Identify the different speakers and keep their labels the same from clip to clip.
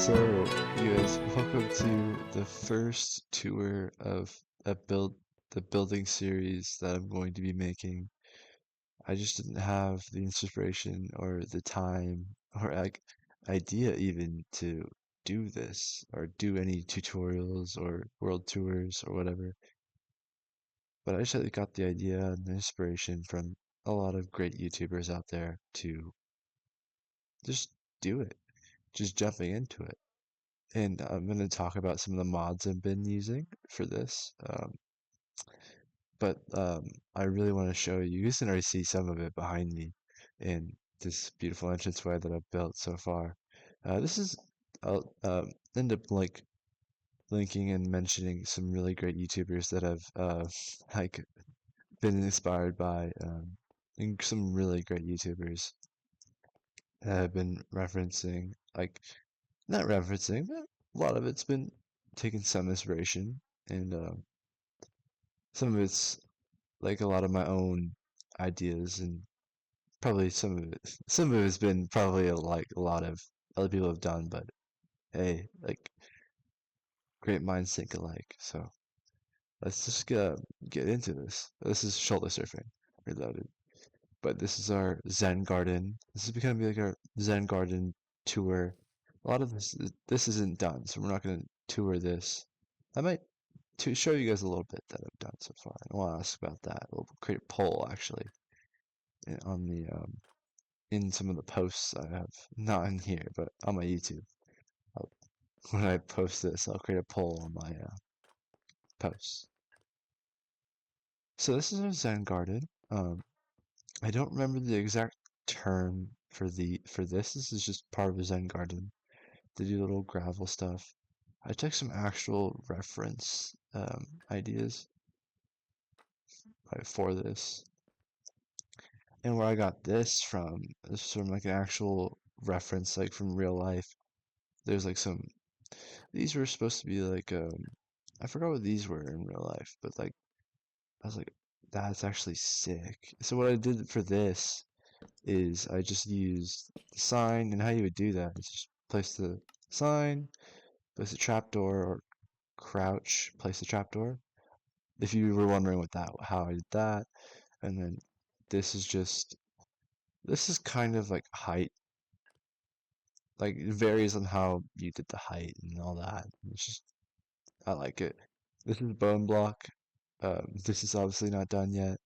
Speaker 1: So, you guys, welcome to the first tour of the building series that I'm going to be making. I just didn't have the inspiration or the time or like idea even to do this or do any tutorials or world tours or whatever. But I just got the idea and the inspiration from a lot of great YouTubers out there to just do it, just jumping into it. And I'm going to talk about some of the mods I've been using for this. But I really want to show you. You guys can already see some of it behind me in this beautiful entranceway that I've built so far. This is I'll end up linking and mentioning some really great YouTubers that I've like been inspired by, and some really great YouTubers that I've been referencing, like not referencing, but a lot of it's been taking some inspiration, and some of it's like a lot of my own ideas, and probably some of it's been probably like a lot of other people have done, but hey, like great minds think alike. So let's just get into this. This is shoulder surfing reloaded, but this is our Zen garden. This is gonna be like our Zen garden tour. A lot of this isn't done, so we're not gonna tour this. I might to show you guys a little bit that I've done so far. I want to ask about that. We'll create a poll actually on the in some of the posts I have, not in here, but on my YouTube. I'll, when I post this, I'll create a poll on my posts. So this is a Zen garden. I don't remember the exact term for this. This is just part of a Zen garden. They do little gravel stuff. I took some actual reference ideas for this. And where I got this from is from like an actual reference, like from real life. There's like some, these were supposed to be like, I forgot what these were in real life, but like, I was like, that's actually sick. So what I did for this is I just used the sign, and how you would do that is just place the sign, place the trapdoor, or crouch, place the trapdoor. If you were wondering how I did that, and then this is just, this is kind of like height. Like it varies on how you did the height and all that. It's just I like it. This is bone block. This is obviously not done yet.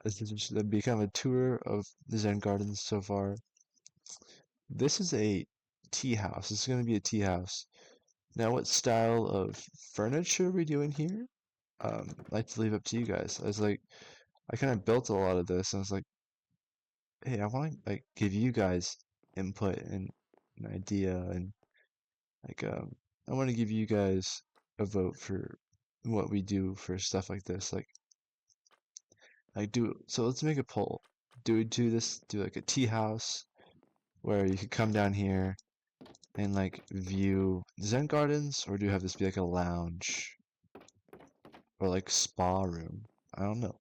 Speaker 1: This is just be kind of a tour of the Zen Gardens so far. This is a tea house. This is going to be a tea house. Now, what style of furniture are we doing here? I'd like to leave up to you guys. I kind of built a lot of this, and I was like, hey, I want to like give you guys input and an idea, and like I want to give you guys a vote for what we do for stuff like this. Like do so let's make a poll. Do we do this do like a tea house where you could come down here and like view Zen gardens, or do you have this be like a lounge or like spa room? I don't know.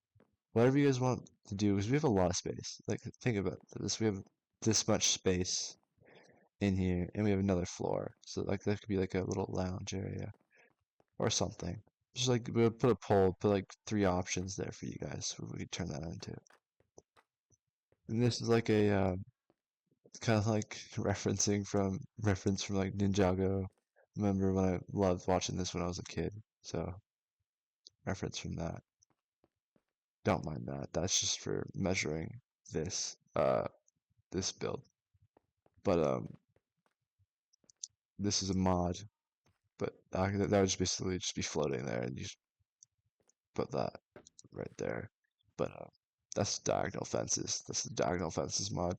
Speaker 1: Whatever you guys want to do, because we have a lot of space. Like think about this. We have this much space in here, and we have another floor. So like that could be like a little lounge area or something. Just like we'll put a poll, put like three options there for you guys. We could turn that into. And this is like a kind of like reference from like Ninjago. Remember when I loved watching this when I was a kid? So reference from that. Don't mind that. That's just for measuring this this build. But this is a mod. But that would just basically just be floating there, and you just put that right there. But that's diagonal fences. That's the diagonal fences mod.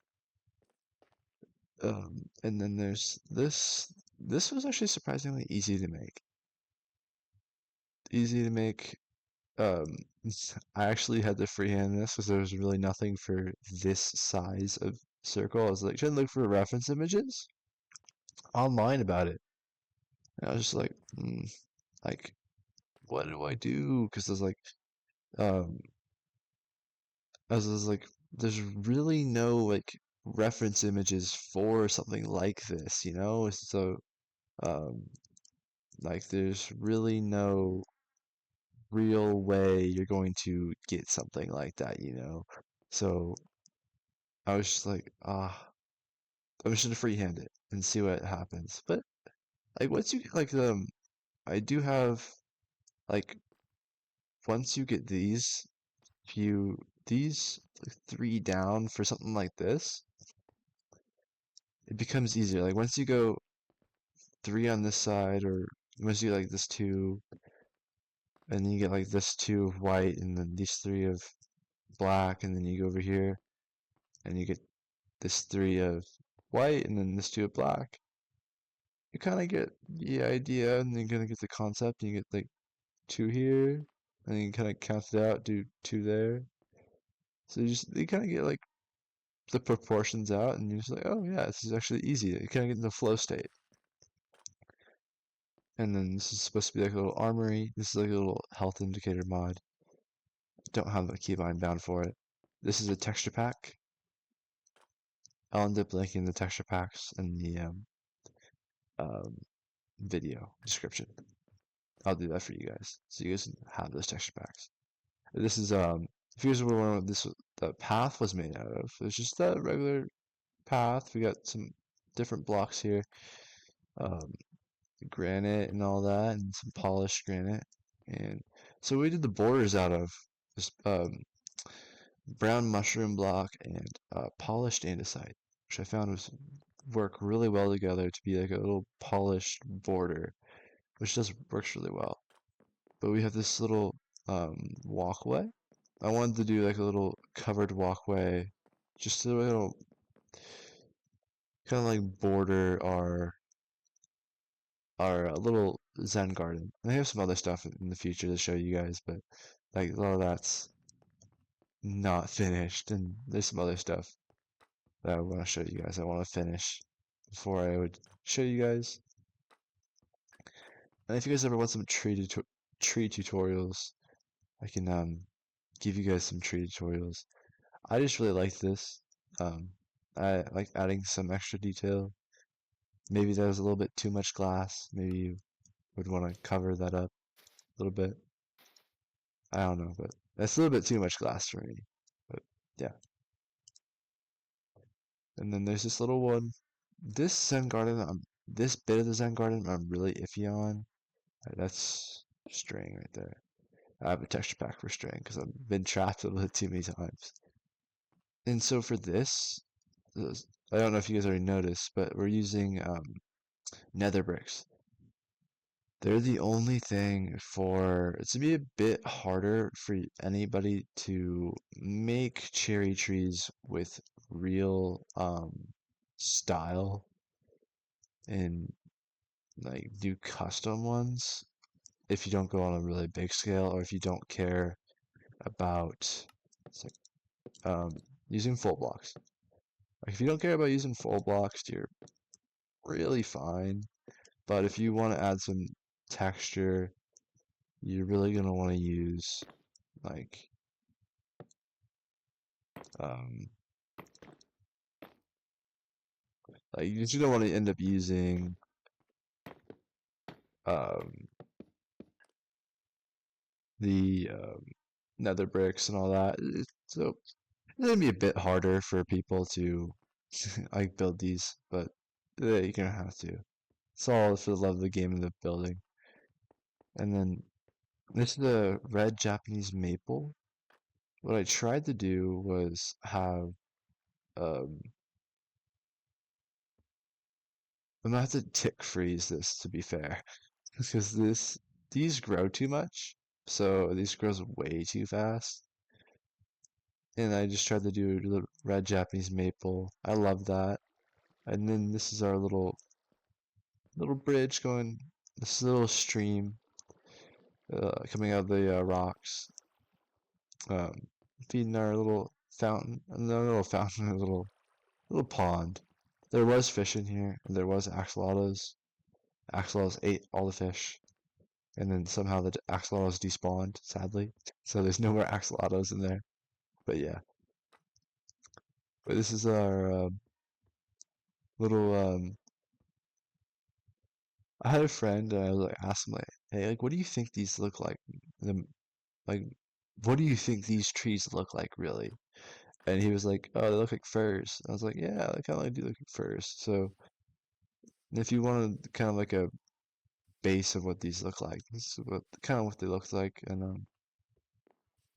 Speaker 1: And then there's this. This was actually surprisingly easy to make. Easy to make. Um, I actually had to freehand this because there was really nothing for this size of circle. I was like trying to look for reference images online about it. And I was just like, like, what do I do? Because there's like, um, I was like, there's really no like reference images for something like this, you know? So Um, like there's really no real way you're going to get something like that, you know? So I was just like, I'm just gonna freehand it and see what happens. But like once you get like I do have like once you get these like three down for something like this, it becomes easier. Like once you go three on this side, or once you get like this two, and then you get like this two of white, and then these three of black, and then you go over here, and you get this three of white, and then this two of black. You kind of get the idea, and then you're gonna get the concept, and you get like two here, and then you kind of count it out, do two there. So you kind of get like the proportions out, and you're just like, oh yeah, this is actually easy. You kind of get in the flow state. And then this is supposed to be like a little armory. This is like a little health indicator mod. Don't have the keybind bound for it. This is a texture pack. I'll end up linking the texture packs in the um, video description. I'll do that for you guys, so you guys can have those texture packs. This is if you guys were wondering what this the path was made out of, it's just that regular path. We got some different blocks here, um, granite and all that, and some polished granite. And so we did the borders out of just brown mushroom block and polished andesite, which I found was work really well together to be like a little polished border, which just works really well. But we have this little walkway. I wanted to do like a little covered walkway, just to a little kind of like border our little Zen garden. And I have some other stuff in the future to show you guys, but like a lot of that's not finished, and there's some other stuff that I want to show you guys. I want to finish before I would show you guys. And if you guys ever want some tree tutorials, I can give you guys some tree tutorials. I just really like this. Um, I like adding some extra detail. Maybe that was a little bit too much glass. Maybe you would want to cover that up a little bit. I don't know, but that's a little bit too much glass for me. But yeah. And then there's this little one. This Zen garden, this bit of the Zen garden, I'm really iffy on. That's string right there. I have a texture pack for string because I've been trapped with it too many times. And so for this, I don't know if you guys already noticed, but we're using nether bricks. They're the only thing for it's gonna be a bit harder for anybody to make cherry trees with real style and like do custom ones if you don't go on a really big scale, or if you don't care about like, using full blocks. Like if you don't care about using full blocks, you're really fine. But if you want to add some texture, you're really gonna want to use like um you don't want to end up using um the nether bricks and all that. So it's gonna be a bit harder for people to like build these, but you're gonna have to. It's all for the love of the game and the building. And then this is the red Japanese maple. What I tried to do was have um I'm gonna have to tick freeze this to be fair. Because these grow too much. So these grows way too fast. And I just tried to do the red Japanese maple. I love that. And then this is our little bridge going, this little stream coming out of the rocks, um, feeding our little fountain, no, little fountain, a little pond. There was fish in here, and there was axolotls. Axolotls ate all the fish, and then somehow the axolotls despawned, sadly. So there's no more axolotls in there. But yeah, but this is our little I had a friend and I was like asked him like, hey, like what do you think these look like? The like what do you think these trees look like really? And he was like, oh, they look like firs. I was like, yeah, they kind of like do look like firs. So if you wanted kind of like a base of what these look like, this is what kind of what they look like, and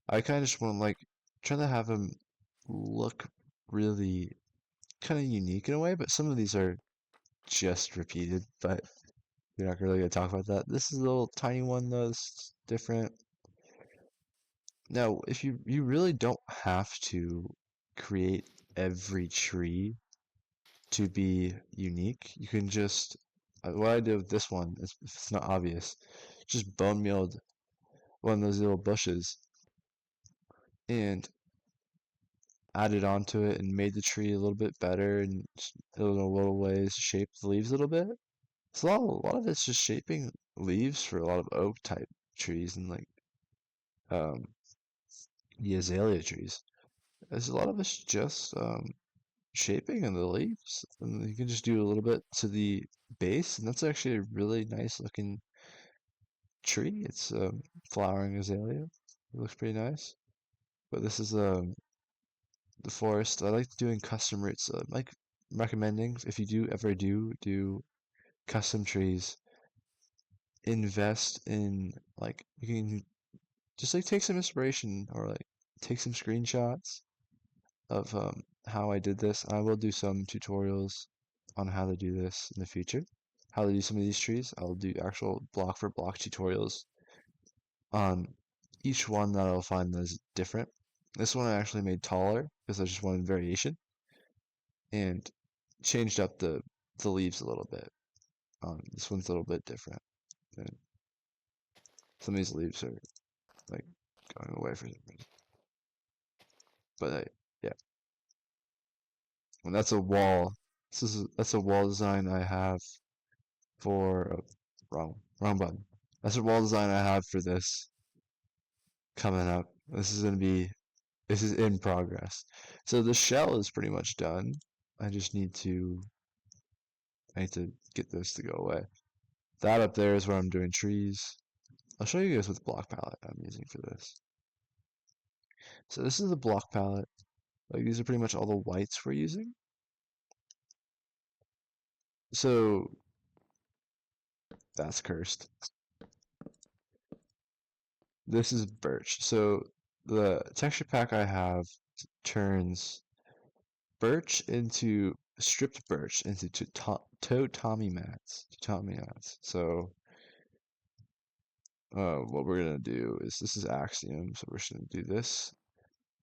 Speaker 1: I kind of just want like try to have them look really kind of unique in a way. But some of these are just repeated, but we're not really gonna talk about that. This is a little tiny one though. It's different. Now, if you really don't have to create every tree to be unique. You can just, what I did with this one is, if it's not obvious, just bone mealed one of those little bushes and added onto it and made the tree a little bit better and in a little ways shaped the leaves a little bit. So a lot of it's just shaping leaves for a lot of oak type trees and like um, the azalea trees. There's a lot of it's just shaping in the leaves, and you can just do a little bit to the base, and that's actually a really nice looking tree. It's flowering azalea. It looks pretty nice. But this is the forest. I like doing custom roots. Like recommending if you do ever do custom trees, invest in like you can just like take some inspiration or like take some screenshots of how I did this. I will do some tutorials on how to do this in the future. How to do some of these trees. I'll do actual block for block tutorials on each one that I'll find that is different. This one I actually made taller because I just wanted variation and changed up the leaves a little bit. This one's a little bit different. And some of these leaves are like going away for some reason. But yeah, and that's a wall. That's a wall design I have for wrong button. That's a wall design I have for this coming up. This is in progress. So the shell is pretty much done. I just I need to get this to go away. That up there is where I'm doing trees. I'll show you guys what block palette I'm using for this. So this is the block palette. Like these are pretty much all the whites we're using. So that's cursed. This is birch. So the texture pack I have turns birch into stripped birch into tatami mats. Tatami mats. So what we're gonna do is this is axiom, so we're just gonna do this,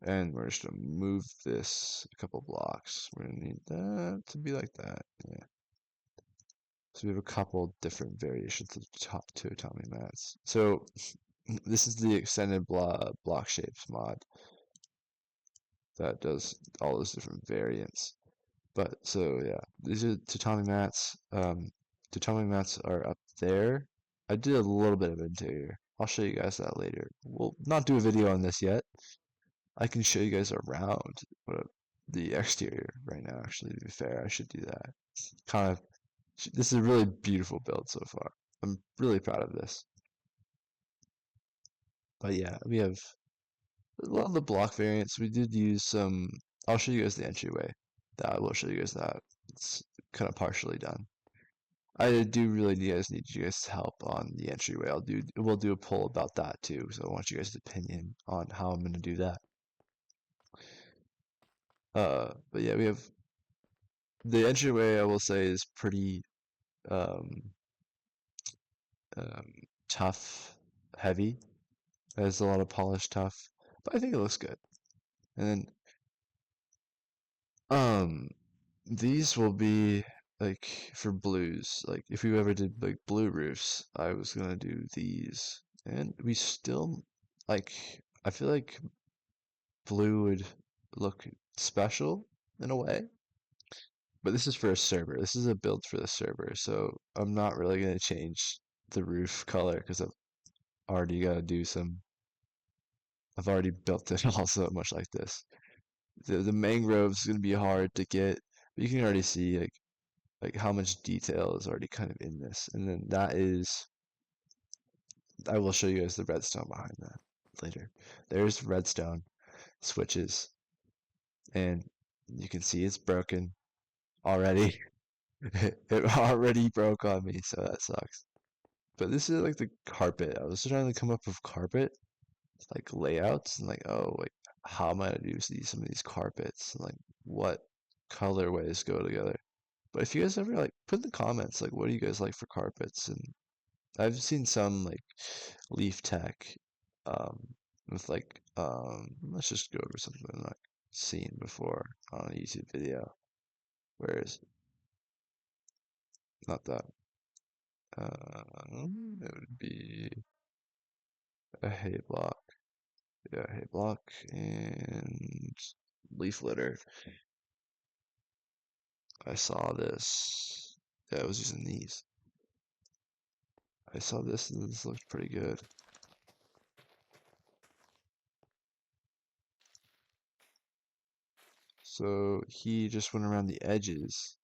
Speaker 1: and we're just gonna move this a couple blocks. We're gonna need that to be like that. Yeah. So we have a couple different variations of tatami mats. So this is the extended block shapes mod that does all those different variants. But so yeah, these are tatami mats. Tatami mats are up there. I did a little bit of interior. I'll show you guys that later. We'll not do a video on this yet. I can show you guys around the exterior right now. Actually, to be fair, I should do that. Kind of. This is a really beautiful build so far. I'm really proud of this. But yeah, we have a lot of the block variants. We did use some. I'll show you guys the entryway. That I will show you guys that. It's kind of partially done. I do really need you guys' help on the entryway. We'll do a poll about that too. So I want you guys' opinion on how I'm gonna do that. But yeah, we have the entryway. I will say is pretty um, um tough, heavy. It has a lot of polished tough, but I think it looks good. And then these will be like for blues. Like if you ever did like blue roofs, I was gonna do these, and we still like. I feel like blue would look special in a way, but this is for a server. This is a build for the server, so I'm not really gonna change the roof color because already got to do some. I've already built it also much like this. The mangrove's gonna be hard to get, but you can already see like like how much detail is already kind of in this. And then that is, I will show you guys the redstone behind that later. There's redstone switches, and you can see it's broken already. It already broke on me, so that sucks. But this is like the carpet. I was trying to come up with carpet like layouts and like, oh, like how am I gonna do some of these carpets? Like what colorways go together? But if you guys ever like put in the comments like what do you guys like for carpets? And I've seen some like leaf tech um with like let's just go over something like seen before on a YouTube video. Whereas not that it would be a hay block. Yeah, hay block and leaf litter. I saw this. Yeah, I was using these. I saw this and this looked pretty good. So he just went around the edges.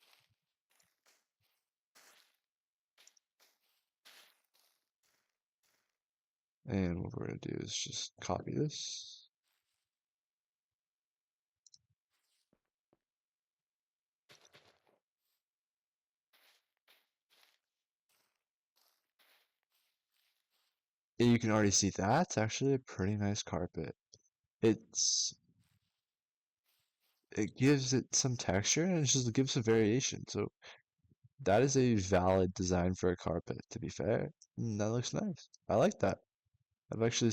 Speaker 1: And what we're gonna do is just copy this. And you can already see that's actually a pretty nice carpet. It's it gives it some texture and it just gives some variation. So that is a valid design for a carpet, to be fair. That looks nice. I like that. I've actually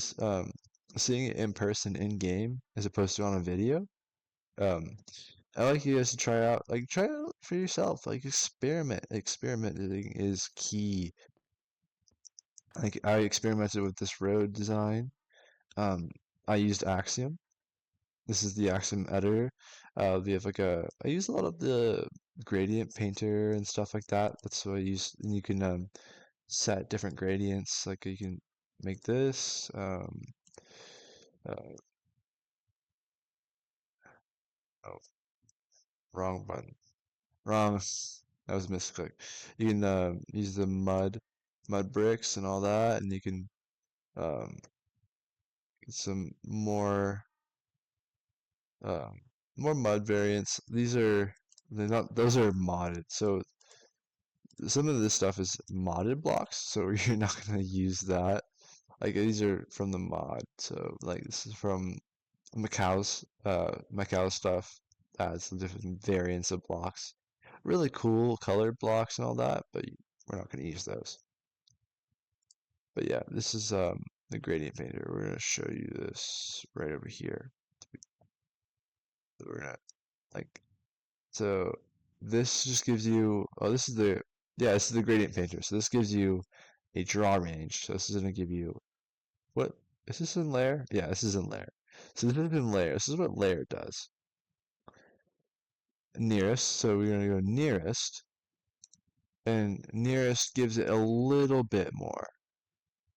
Speaker 1: seeing it in person in game as opposed to on a video. Um, I like you guys to try it out for yourself. Like experiment. Experimenting is key. Like I experimented with this road design. Um, I used Axiom. This is the Axiom editor. We have like I use a lot of the gradient painter and stuff like that. That's what I use. And you can set different gradients. Like you can make this. Uh, oh, wrong button. Wrong. That was a misclick. You can use the mud bricks and all that, and you can um, get some um, more mud variants. They're not those are modded. So some of this stuff is modded blocks, so you're not gonna use that. Like these are from the mod. So like this is from Macau stuff. Adds the different variants of blocks. Really cool colored blocks and all that, but we're not gonna use those. But yeah, this is the gradient painter. We're gonna show you this right over here. We're gonna like so this just gives you this is the yeah, this is the gradient painter. So this gives you a draw range. So this is gonna give you what is this in layer? Yeah, this is in layer. So this is in layer. This is what layer does. Nearest, so we're gonna go nearest, and nearest gives it a little bit more.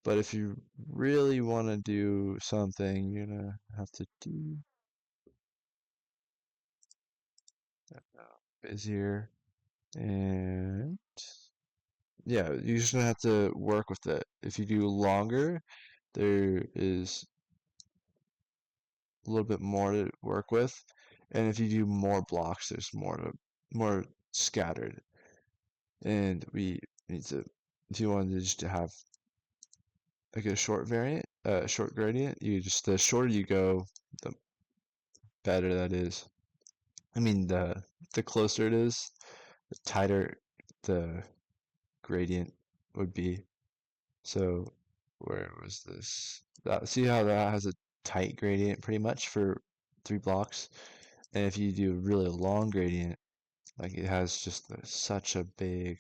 Speaker 1: But if you really want to do something, you're gonna have to do busier. And yeah, you're just gonna have to work with it. If you do longer, there is a little bit more to work with. And if you do more blocks, there's more scattered. And we need to, if you wanted just to have like a short variant, short gradient, you just the shorter you go, the better that is. I mean, the closer it is, the tighter the gradient would be. So where was this? See how that has a tight gradient pretty much for 3 blocks? And if you do a really long gradient, like it has just such a big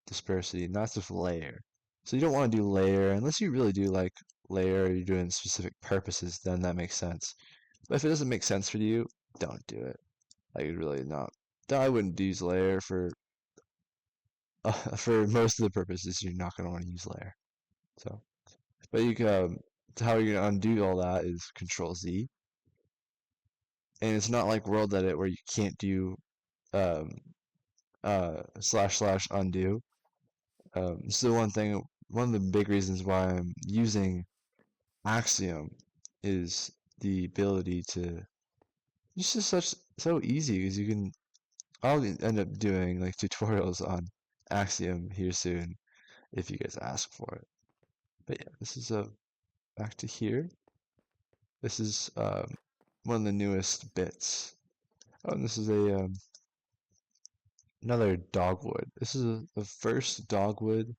Speaker 1: dispersity, and that's with layer. So you don't want to do layer unless you really do like layer or you're doing specific purposes, then that makes sense. But if it doesn't make sense for you, don't do it. Like really not. I wouldn't use layer for for most of the purposes. You're not gonna want to use layer. So, but you can how you're gonna undo all that is Control Z, and it's not like World Edit where you can't do um slash undo. So one of the big reasons why I'm using Axiom is the ability to. It's just so easy because you can. I'll end up doing like tutorials on Axiom here soon if you guys ask for it. But yeah, this is back to here. This is one of the newest bits. Oh, and this is a another dogwood. This is the first dogwood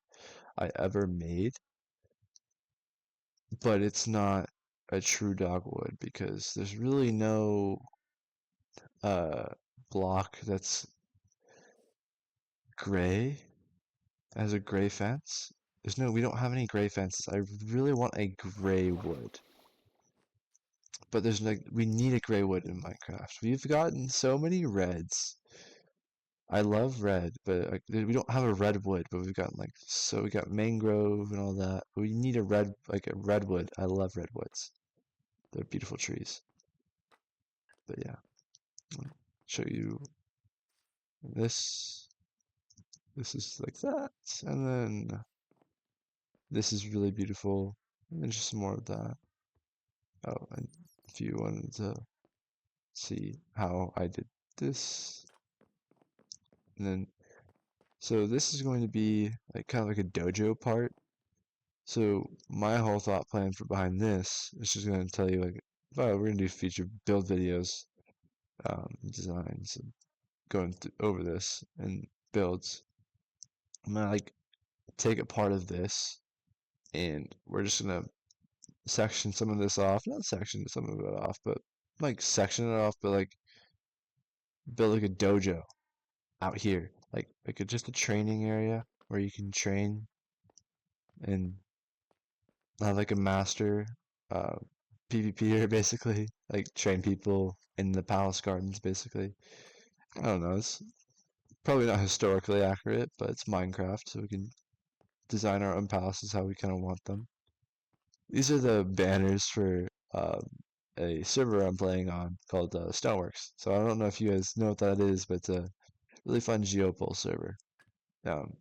Speaker 1: I ever made, but it's not a true dogwood because there's really no uh block that's gray as a gray fence. We don't have any gray fences. I really want a gray wood, but we need a gray wood in Minecraft. We've gotten so many reds. I love red, but like, we don't have a redwood, but we've got we got mangrove and all that. We need a redwood. I love redwoods. They're beautiful trees. But yeah, I'll show you this. This is like that, and then this is really beautiful, and then just more of that. Oh, and if you wanted to see how I did this, and then so this is going to be like kind of like a dojo part. So my whole thought plan for behind this is just going to tell you like, oh, we're going to do feature build videos, designs, and over this and builds. I'm gonna like take a part of this, and we're just gonna section some of this off, not section some of it off, but like section it off, but like build like a dojo out here, just a training area where you can train and have like a master uh PvPer basically, like train people in the palace gardens basically. I don't know, it's probably not historically accurate, but it's Minecraft, so we can design our own palaces how we kind of want them. These are the banners for a server I'm playing on called Stoneworks. So I don't know if you guys know what that is, but it's a really fun Geopol server um,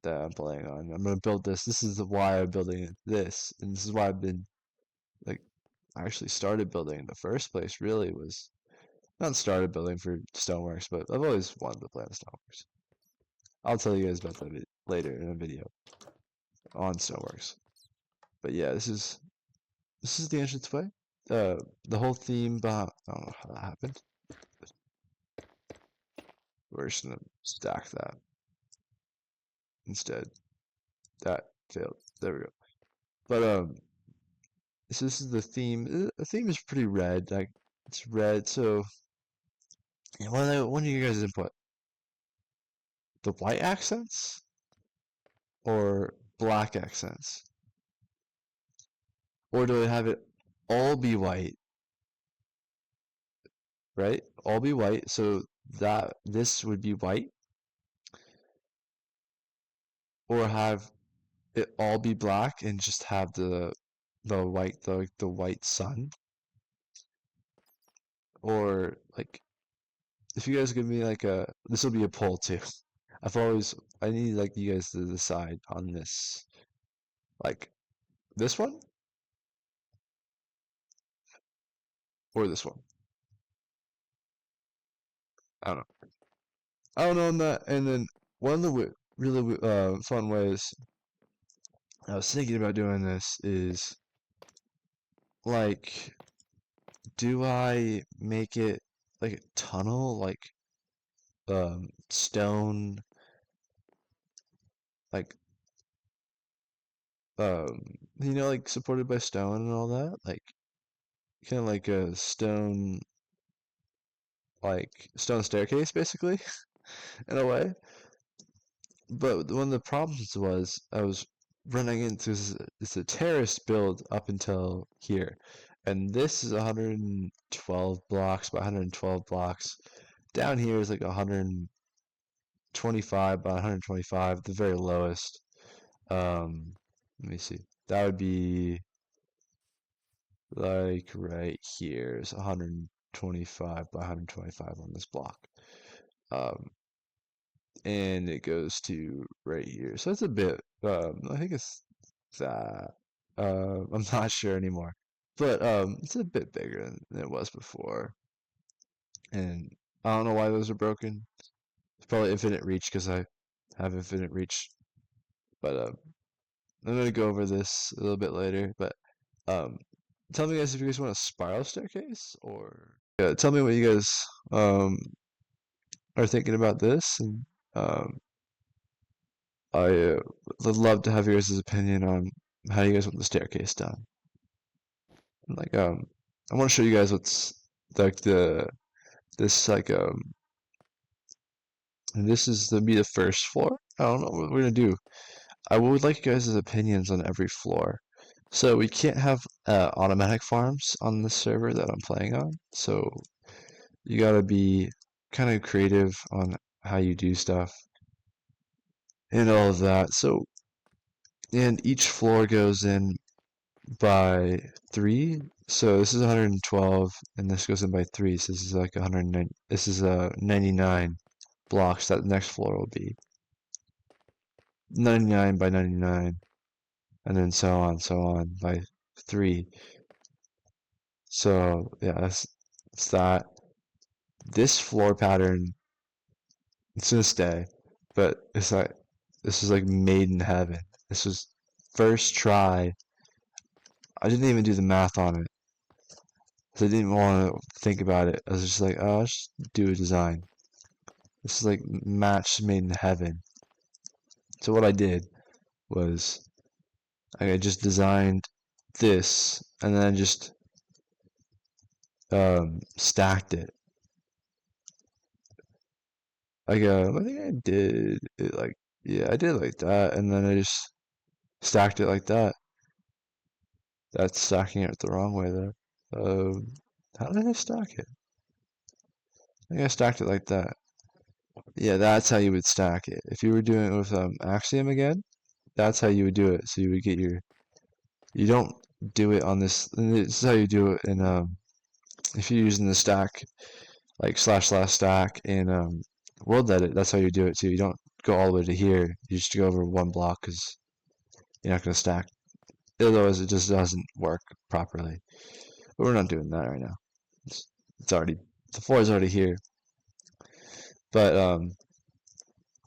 Speaker 1: that I'm playing on. I'm gonna build this. This is why I'm building this, and this is why I've been like I actually started building in the first place. Really was not started building for Stoneworks, but I've always wanted to play on Stoneworks. I'll tell you guys about that later in a video on Stoneworks. But yeah, this is the entranceway. The whole theme behind, I don't know how that happened. We're just gonna stack that instead. That failed. There we go. But so this is the theme. The theme is pretty red. Like it's red. So yeah, one of you guys input the white accents or black accents, or do I have it all be white? Right, all be white. So that this would be white, or have it all be black and just have the white sun, or like if you guys give me like this will be a poll too. I need like you guys to decide on this, like this one or this one. I don't know. I don't know on that. And then one of the really fun ways I was thinking about doing this is like, do I make it like a tunnel, like stone, like um like supported by stone and all that, like kind of like a stone staircase basically in a way. But one of the problems was I was running into this a terrace build up until here, and this is 112 blocks by 112 blocks. Down here is like 125 by 125, the very lowest. Let me see. That would be like right here is 125 by 125 on this block. Um, and it goes to right here. So it's a bit, I think it's that. I'm not sure anymore, but it's a bit bigger than it was before. And I don't know why those are broken. It's probably infinite reach because I have infinite reach. But I'm gonna go over this a little bit later. But um, tell me guys if you guys want a spiral staircase or yeah, tell me what you guys um are thinking about this, and um, I would love to have your guys' opinion on how you guys want the staircase done. Like I want to show you guys what's like the this like and this is to be the first floor. I don't know what we're gonna do. I would like you guys' opinions on every floor. So we can't have automatic farms on this server that I'm playing on. So you gotta be kind of creative on how you do stuff and all of that. So and each floor goes in by 3. So this is 112 and this goes in by 3. So this is like 109. This is 99 blocks that the next floor will be. 99 by 99 and then so on by 3. So yeah, that's that. This floor pattern, it's gonna stay, but it's like this is like made in heaven. This was first try. I didn't even do the math on it. 'Cause I didn't want to think about it. I was just like, oh, I'll just do a design. This is like match made in heaven. So what I did was I just designed this and then just stacked it. Like I think I did it like yeah, I did it like that, and then I just stacked it like that. That's stacking it the wrong way though. How did I stack it? I think I stacked it like that. Yeah, that's how you would stack it. If you were doing it with Axiom again, that's how you would do it. So you would get your. You don't do it on this. This is how you do it in if you're using the stack like slash stack in World Edit. That's how you do it too. You don't go all the way to here. You just go over one block because you're not gonna stack. Otherwise, it just doesn't work properly. But we're not doing that right now. It's already the floor is already here. But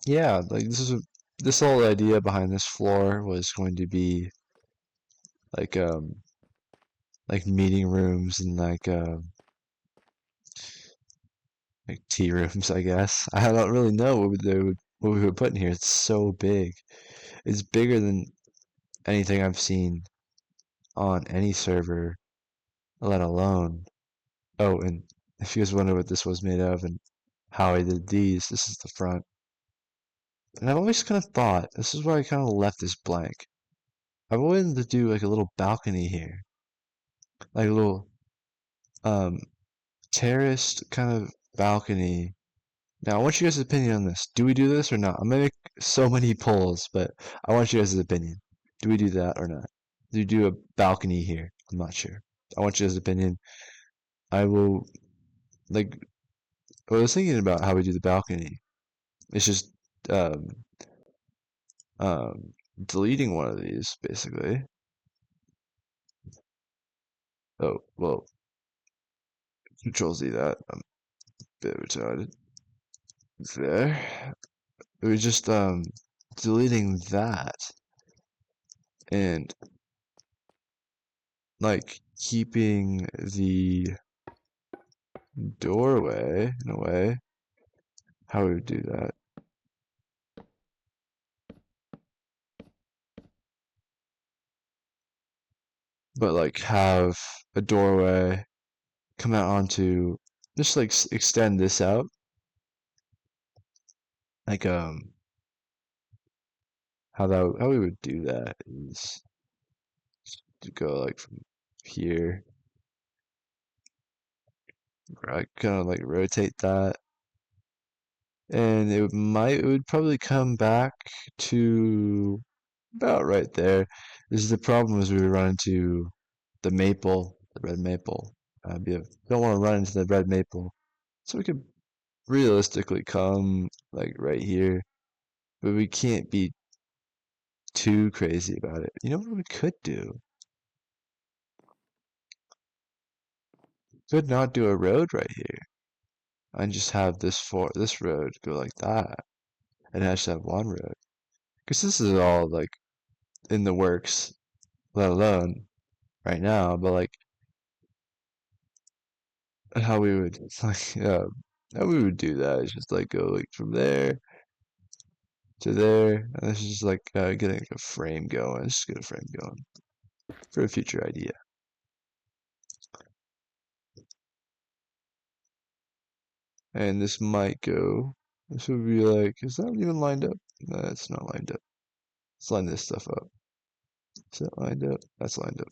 Speaker 1: yeah, like this whole idea behind this floor was going to be like like meeting rooms and like tea rooms, I guess. I don't really know what we would put in here. It's so big. It's bigger than anything I've seen on any server, let alone. Oh, and if you guys wonder what this was made of and how I did these, this is the front. And I've always kind of thought, this is why I kind of left this blank. I've wanted to do like a little balcony here, like a little um terraced kind of balcony. Now, I want you guys' opinion on this. Do we do this or not? I'm gonna make so many polls, but I want you guys' opinion. Do we do that or not? Do we do a balcony here? I'm not sure. I want you guys' opinion. I will, like, I was thinking about how we do the balcony. It's just, um, um, deleting one of these, basically. Oh, well, Control Z that. I'm a bit retarded. There. It was just, deleting that and like keeping the doorway in a way. How we would do that. But like have a doorway come out onto just like extend this out. Like how we would do that is to go like from here. I kind of like rotate that. And it would probably come back to about right there. This is the problem is we would run into the maple, the red maple. Don't want to run into the red maple. So we could realistically come like right here. but we can't be too crazy about it. You know what we could do? Could not do a road right here and just have this road go like that, and I just have one road. Because this is all like in the works, let alone right now. But like how we would like how we would do that is just like go like from there to there, and this is just like getting like a frame going. Let's just get a frame going for a future idea. And this might go. This would be like, is that even lined up? No, it's not lined up. Let's line this stuff up. Is that lined up? That's lined up.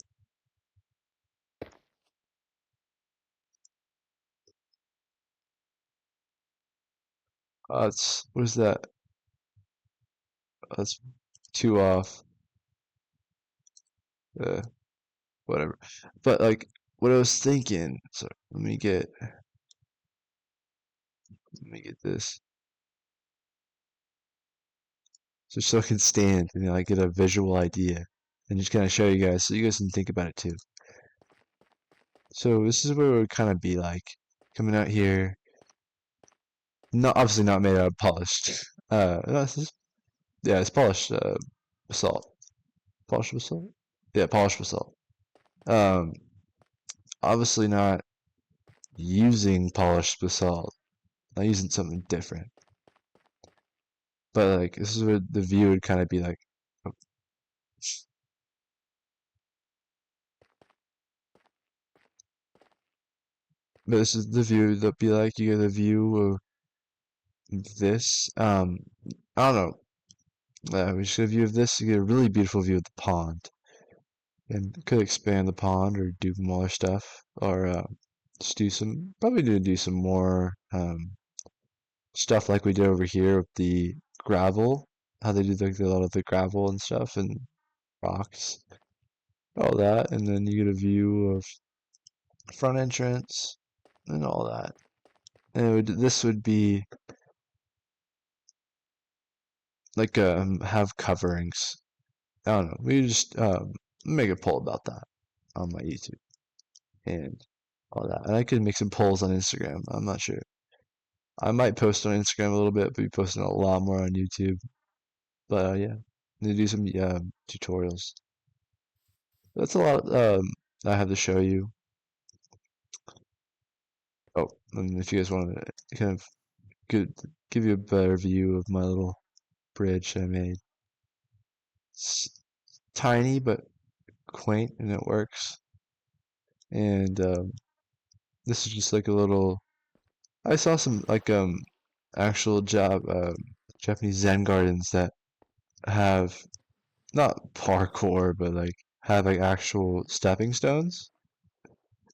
Speaker 1: It's what is that? That's two off. Uh, whatever. But like, what I was thinking. So let me get this. So I can stand and like get a visual idea and just kind of show you guys so you guys can think about it too. So this is what it would kind of be like coming out here. Not obviously not made out of polished. No, yeah, it's polished basalt. Polished basalt. Yeah, polished basalt. Um, obviously not using polished basalt. Not using something different. But like this is what the view would kind of be like. But this is the view that'd be like. You get a view of this. I don't know. We just get a view of this. You get a really beautiful view of the pond, and could expand the pond or do more stuff, or just do some. Probably need to do some more stuff like we did over here with the gravel. How they do like a lot of the gravel and stuff and rocks, all that, and then you get a view of front entrance and all that. And this would be like have coverings. I don't know. We just make a poll about that on my YouTube and all that. And I could make some polls on Instagram. I'm not sure. I might post on Instagram a little bit, but be posting a lot more on YouTube. But yeah, need to do some tutorials. That's a lot I have to show you. Oh, and if you guys want to kind of give you a better view of my little bridge I made. It's tiny but quaint and it works. And this is just like a little. I saw some like actual Japanese Zen gardens that have not parkour but like have like actual stepping stones.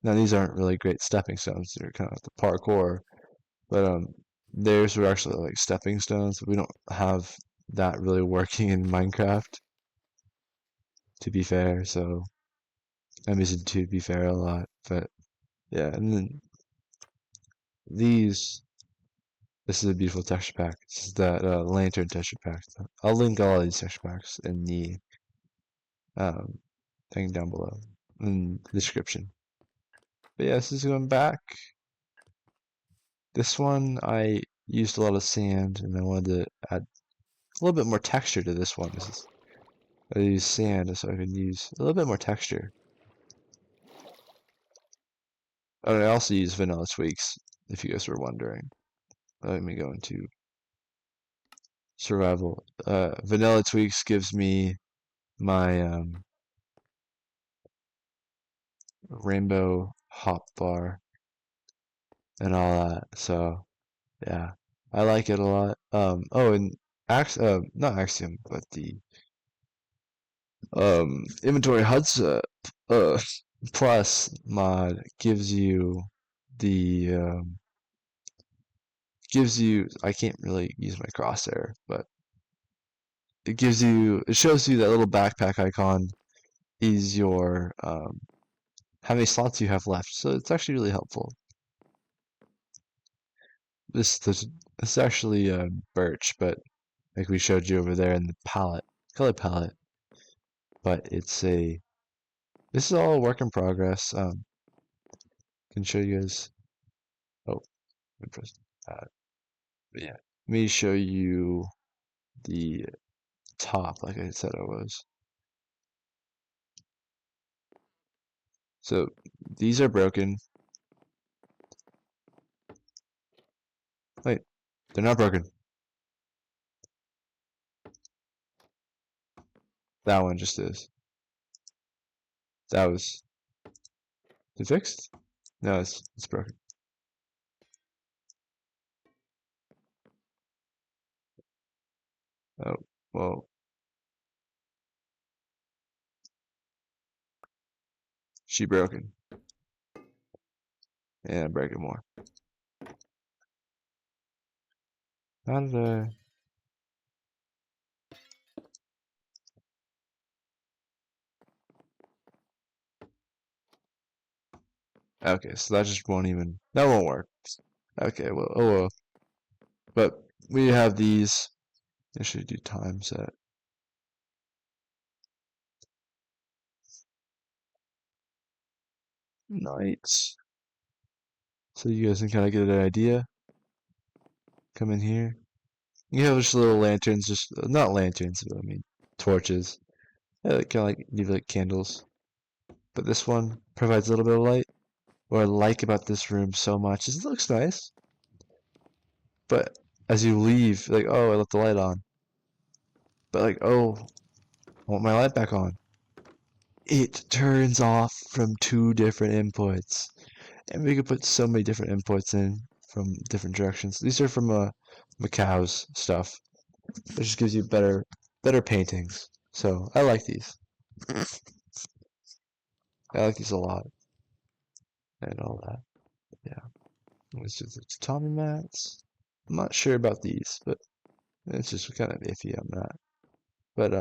Speaker 1: Now these aren't really great stepping stones; they're kind of the parkour, but theirs were actually like stepping stones. We don't have that really working in Minecraft, to be fair. So I'm using to be fair a lot, but yeah. And then these. This is a beautiful texture pack. This is that lantern texture pack. I'll link all of these texture packs in the um, thing down below in the description. But yeah, this is going back. This one I used a lot of sand, and I wanted to add a little bit more texture to this one. I used sand so I could use a little bit more texture. Oh, and I also use vanilla tweaks, if you guys were wondering. Let me go into survival. Vanilla tweaks gives me my rainbow hop bar and all that. So yeah, I like it a lot. Oh, and not Axiom, but the Inventory HUDs uh plus mod the gives you. I can't really use my crosshair, but it shows you that little backpack icon is your how many slots you have left. So it's actually really helpful. This is actually birch, but like we showed you over there in the color palette. But this is all a work in progress. Can show you guys. Oh, let me press that. But yeah, let me show you the top, like I said I was. So these are broken. Wait, they're not broken. That one just is. That was it fixed? No, it's broken. Oh, well, she broken. And I'm breaking more. How did I? Okay, so that just won't even. That won't work. Okay, well, oh well. But we have these. I should do time set. Nights. So you guys can kind of get an idea. Come in here. You have just little lanterns, just not lanterns, but I mean torches. Yeah, kind of like leave like candles. But this one provides a little bit of light. What I like about this room so much is it looks nice, but as you leave, like, oh, I left the light on. But like, oh, I want my light back on. It turns off from two different inputs. And we could put so many different inputs in from different directions. These are from Macau's stuff. It just gives you better paintings. So I like these. I like these a lot. And all that. Yeah. It's just it's Tommy mats. I'm not sure about these, but it's just kind of iffy on that. But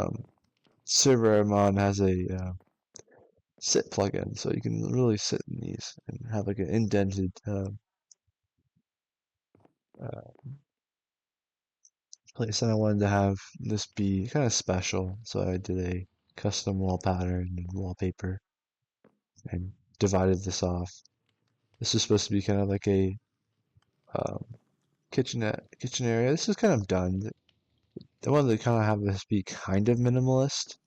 Speaker 1: ServerMon has a sit plugin, so you can really sit in these and have like an indented uh, place. And I wanted to have this be kind of special, so I did a custom wall pattern and wallpaper and divided this off. This is supposed to be kind of like a um, kitchen area. This is kind of done. I wanted to kind of have this be kind of minimalist,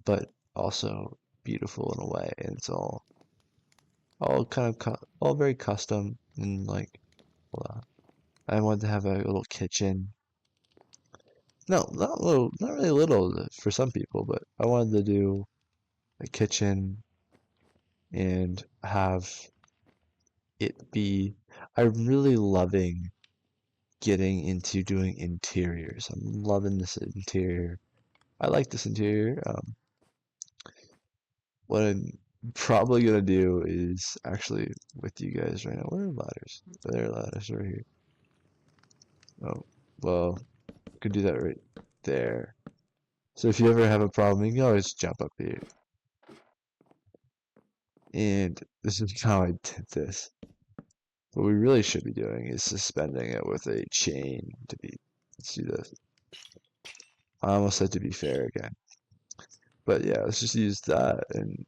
Speaker 1: but also beautiful in a way. And it's all kind of all very custom and like hold on. I wanted to have a little kitchen. No, not little, not really little for some people, but I wanted to do a kitchen and have it be. I'm really loving getting into doing interiors. I'm loving this interior. I like this interior. What I'm probably gonna do is actually with you guys right now. Where are ladders? There are ladders right here. Oh, well, could do that right there. So if you ever have a problem, you can always jump up here. And this is how I did this. What we really should be doing is suspending it with a chain to be. Let's do this. I almost said to be fair again. But yeah, let's just use that and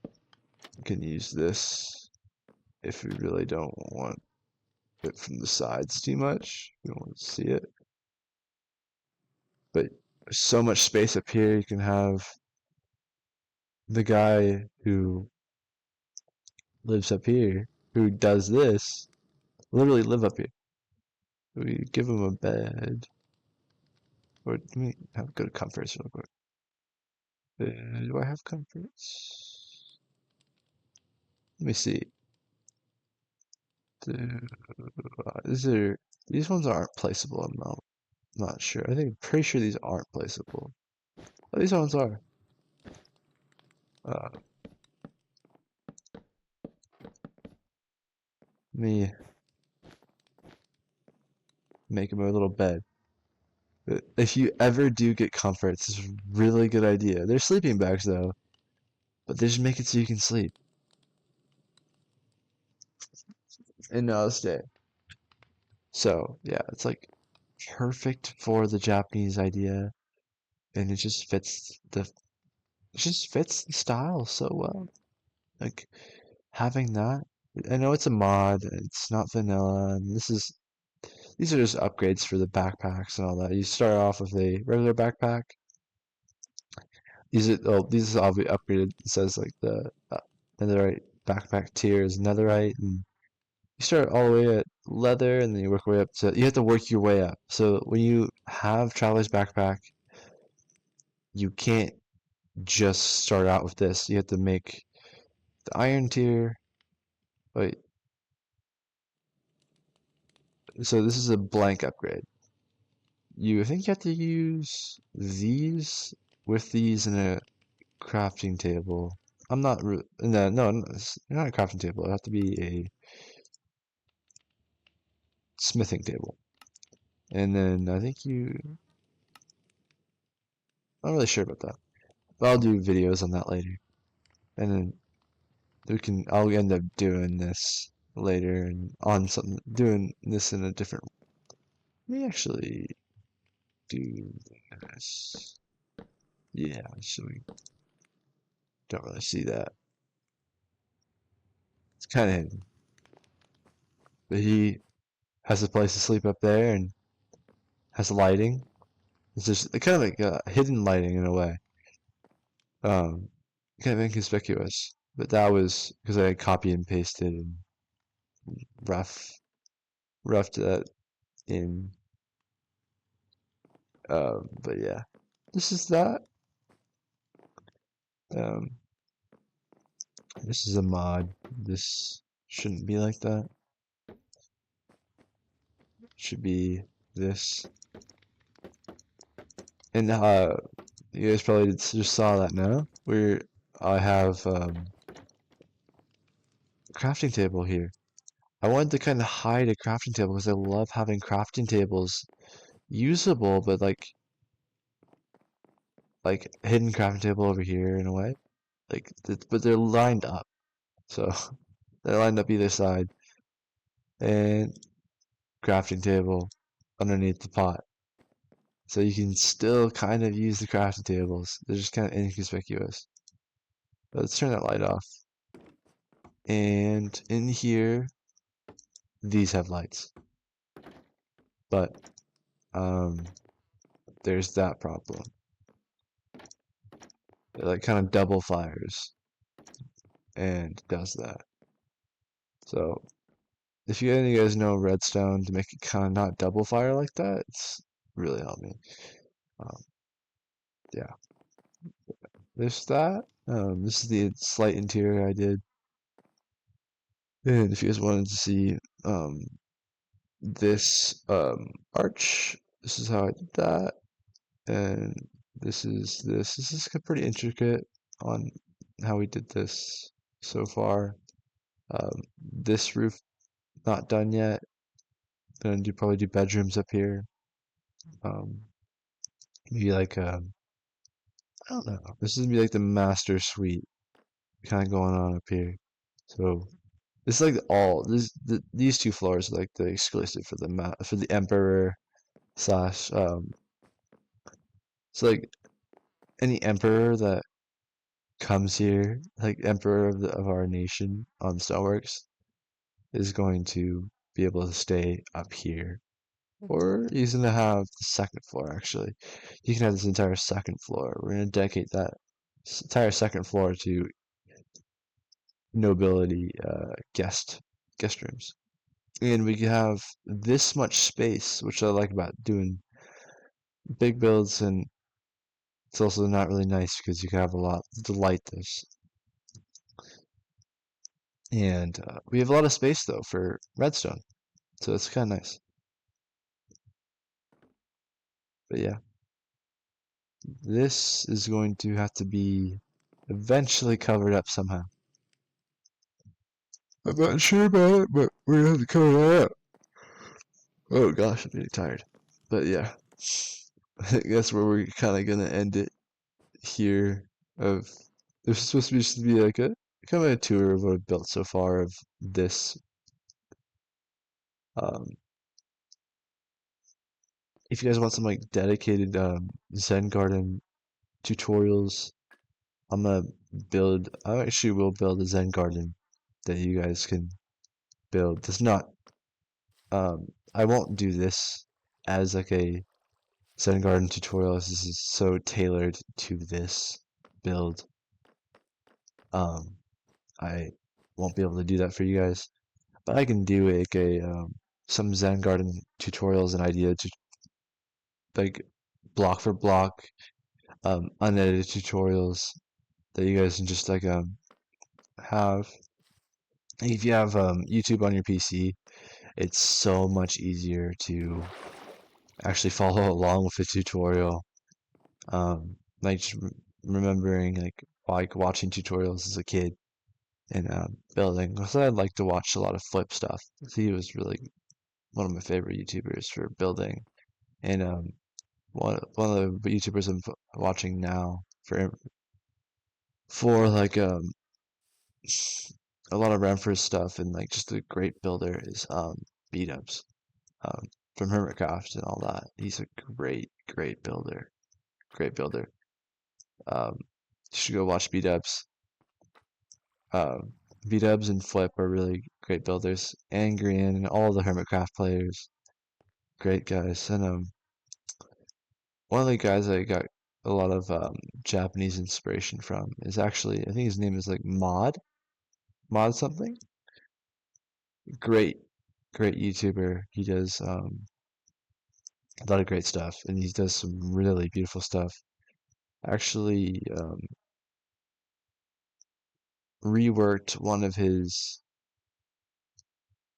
Speaker 1: we can use this if we really don't want it from the sides too much. We don't want to see it. But there's so much space up here. You can have the guy who lives up here, who does this, literally live up here. We give him a bed. Or let me go to comforts real quick. Do I have comforts? Let me see. These ones aren't placeable. I'm not sure. Pretty sure these aren't placeable. Oh, these ones are. Let me make him a little bed. If you ever do get comforts, it's a really good idea. They're sleeping bags though, but they just make it so you can sleep. And now stay. So yeah, it's like perfect for the Japanese idea, and it just fits the style so well. Like having that, I know it's a mod, it's not vanilla, and these are just upgrades for the backpacks and all that. You start off with a regular backpack. These are all be upgraded. It says like the netherite backpack tier is netherite, and you start all the way at leather, and then you work your way up to. You have to work your way up. So when you have traveler's backpack, you can't just start out with this. You have to make the iron tier. Wait, so this is a blank upgrade. I think you have to use these with these in a crafting table. I'm not no, it's not a crafting table. It have to be a smithing table. And then I think I'm not really sure about that. But I'll do videos on that later. And then I'll end up doing this later and on something, doing this in a different, let me actually do this. Yeah, so we don't really see that. It's kind of hidden. But he has a place to sleep up there and has lighting. It's just kind of like hidden lighting in a way. Um, Kind of inconspicuous. But that was because I copy and pasted and rough roughed that in. But yeah, this is that. Um, this is a mod. This shouldn't be like that. It should be this. And you guys probably just saw that now. Where I have a crafting table here. I wanted to kind of hide a crafting table because I love having crafting tables usable, but like hidden crafting table over here in a way. But they're lined up, so they're lined up either side, and crafting table underneath the pot, so you can still kind of use the crafting tables. They're just kind of inconspicuous. But let's turn that light off, and in here, these have lights, but um, there's that problem. It like kind of double fires and does that. So if any of you guys know redstone to make it kind of not double fire like that, it's really helped me. Um, yeah, there's that. This is the slight interior I did. And if you guys wanted to see this arch, this is how I did that. And this is pretty intricate on how we did this so far. This roof not done yet. Gonna probably do bedrooms up here. Um, Maybe like I don't know. This is gonna be like the master suite kind of going on up here. So this is like these two floors are like the exclusive for for the emperor slash so like any emperor that comes here, like emperor of our nation on Stoneworks, is going to be able to stay up here. Or he's gonna have the second floor actually. He can have this entire second floor. We're gonna dedicate that entire second floor to nobility guest rooms. And we can have this much space, which I like about doing big builds, and it's also not really nice because you can have a lot to light this. And we have a lot of space though for redstone, so it's kind of nice. But yeah, this is going to have to be eventually covered up somehow. I'm not sure about it, but we're gonna have to cover that up. Oh gosh, I'm getting tired. But yeah, I think that's where we're kind of gonna end it here. Of This is supposed to be just be like a kind of a tour of what I've built so far of this um if you guys want some like dedicated Zen garden tutorials, I actually will build a Zen garden that you guys can build. It's not, I won't do this as like a Zen garden tutorial. This is so tailored to this build. I won't be able to do that for you guys, but I can do like some Zen garden tutorials and ideas to like block for block, unedited tutorials that you guys can just like have. If you have YouTube on your PC, it's so much easier to actually follow along with the tutorial. Like just remembering like watching tutorials as a kid and building. So I'd like to watch a lot of Flip stuff. He was really one of my favorite YouTubers for building, and one of the YouTubers I'm watching now for like a lot of Renfrew stuff and like just a great builder is Beat-Ups um from Hermitcraft and all that. He's a great builder. Great builder. Um you should go watch Beat-Ups. Um Beat-Ups and Flip are really great builders. And Green and all the Hermitcraft players. Great guys. And one of the guys I got a lot of Japanese inspiration from is actually I think his name is like Mod something. Great great YouTuber. He does a lot of great stuff, and he does some really beautiful stuff. Actually, reworked one of his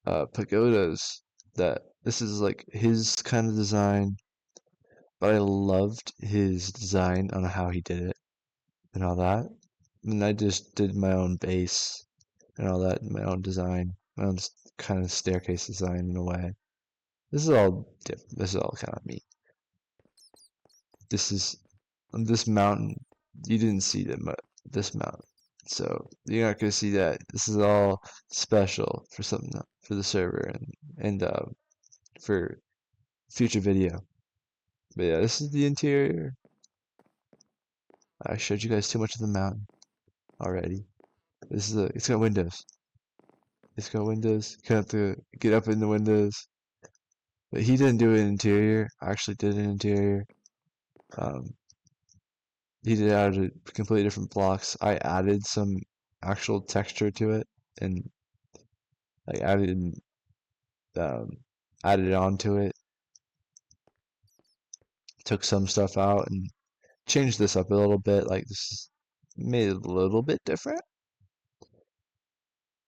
Speaker 1: pagodas. That this is like his kind of design, but I loved his design on how he did it and all that. And I just did my own base and all that, my own design, my own kind of staircase design in a way. This is all kind of me. This is this mountain. You didn't see this mountain, so you're not gonna see that. This is all special for something for the server and for future video. But yeah, this is the interior. I showed you guys too much of the mountain already. It's got windows. It's got windows. You have to get up in the windows. But he didn't do an interior. I actually did an interior. Um, he did it out of completely different blocks. I added some actual texture to it and like um, added onto it. Took some stuff out and changed this up a little bit. Like this made it a little bit different.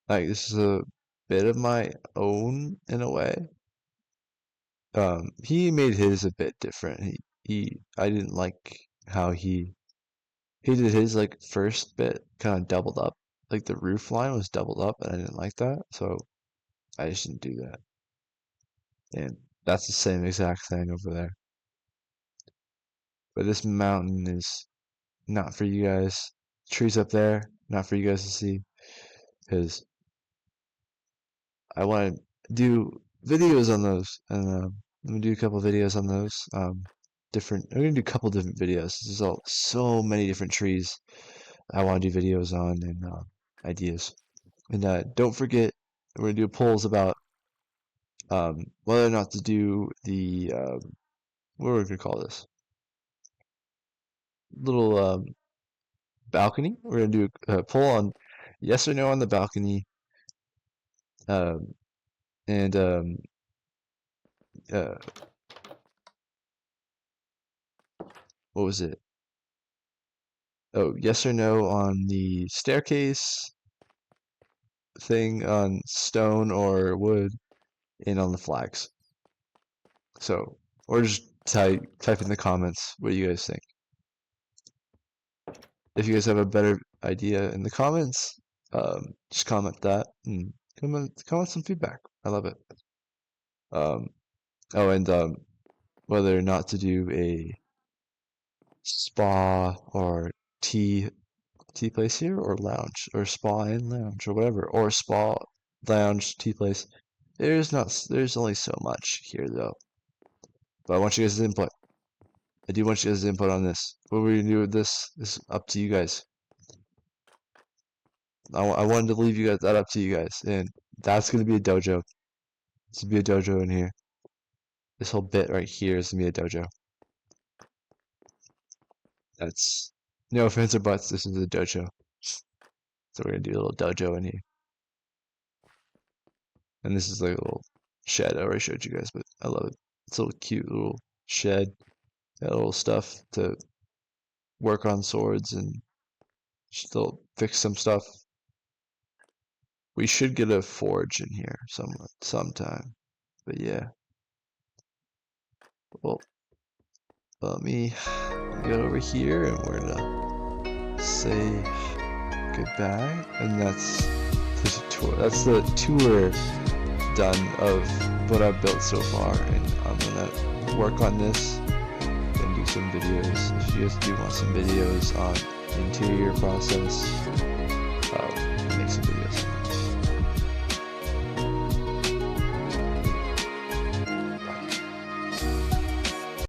Speaker 1: Like this is a bit of my own in a way. He made his a bit different. I didn't like how he did his like first bit kind of doubled up. Like the roof line was doubled up and I didn't like that. So I just didn't do that. And that's the same exact thing over there. But this mountain is not for you guys. Trees up there, not for you guys to see. Because I want to do videos on those. And I'm going to do a couple videos on those. I'm going to do a couple different videos. There's so many different trees I want to do videos on and ideas. And don't forget, we're going to do polls about whether or not to do the, what are we going to call this? Little balcony. We're going to do a poll on yes or no on the balcony. Um, and uh, what was it? Oh, yes or no on the staircase thing on stone or wood and on the flags. So, or just type in the comments what you guys think. If you guys have a better idea in the comments, just comment that and comment some feedback. I love it. Um, oh, and whether or not to do a spa or tea place here or lounge or spa and lounge or whatever or spa lounge tea place. There's only so much here though. But I want you guys' input. I do want you guys' input on this. What we're gonna do with this is up to you guys. I wanted to leave you guys that up to you guys, and that's gonna be a dojo. This will be a dojo in here. This whole bit right here is gonna be a dojo. That's no offense or buts. This is a dojo. So we're gonna do a little dojo in here, and this is like a little shed I already showed you guys, but I love it. It's a little cute little shed. Got a little stuff to work on swords and still fix some stuff. We should get a forge in here sometime. But yeah. Well, let me get over here and we're gonna say goodbye. And that's the tour. That's the tour done of what I've built so far. And I'm gonna work on this and do some videos. If you guys do want some videos on interior process, make some videos.